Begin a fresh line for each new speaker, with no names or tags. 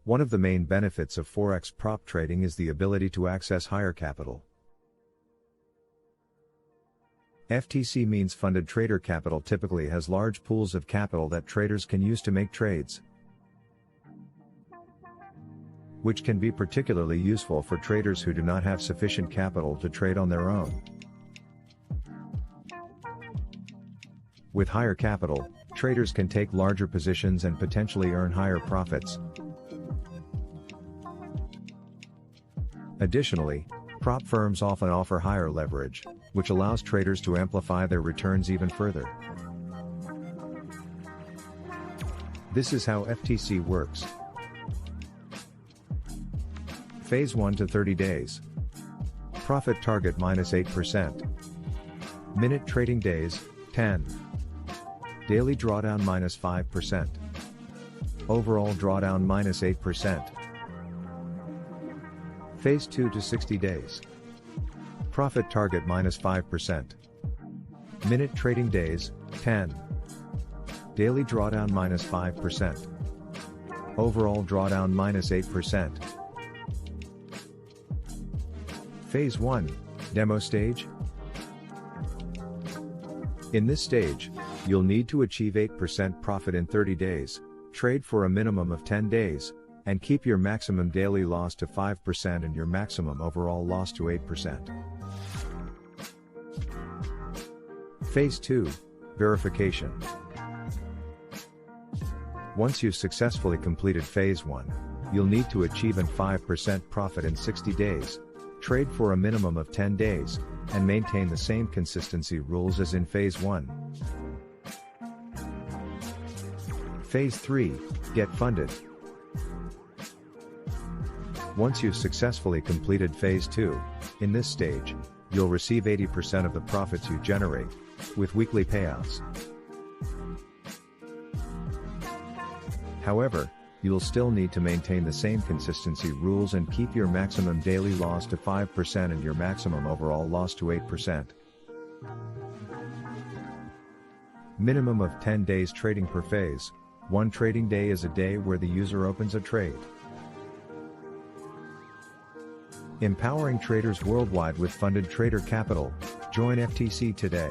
One of the main benefits of Forex prop trading is the ability to access higher capital. FTC means funded trader capital typically has large pools of capital that traders can use to make trades, which can be particularly useful for traders who do not have sufficient capital to trade on their own. With higher capital, traders can take larger positions and potentially earn higher profits. Additionally, prop firms often offer higher leverage, which allows traders to amplify their returns even further. This is how FTC works. Phase 1 to 30 days. Profit target -8%. Minute trading days, 10. Daily drawdown -5%. Overall drawdown -8%. Phase 2 to 60 days. Profit target -5%. Minute trading days, 10. Daily drawdown -5%. Overall drawdown -8%. Phase 1, Demo Stage. In this stage, you'll need to achieve 8% profit in 30 days, trade for a minimum of 10 days, and keep your maximum daily loss to 5% and your maximum overall loss to 8%. Phase 2, Verification. Once you've successfully completed Phase 1, you'll need to achieve a 5% profit in 60 days, trade for a minimum of 10 days, and maintain the same consistency rules as in Phase 1. Phase 3, Get Funded. Once you've successfully completed Phase 2, in this stage, you'll receive 80% of the profits you generate, with weekly payouts. However, you'll still need to maintain the same consistency rules and keep your maximum daily loss to 5% and your maximum overall loss to 8%. Minimum of 10 days trading per phase. One trading day is a day where the user opens a trade. Empowering traders worldwide with funded trader capital. Join FTC today.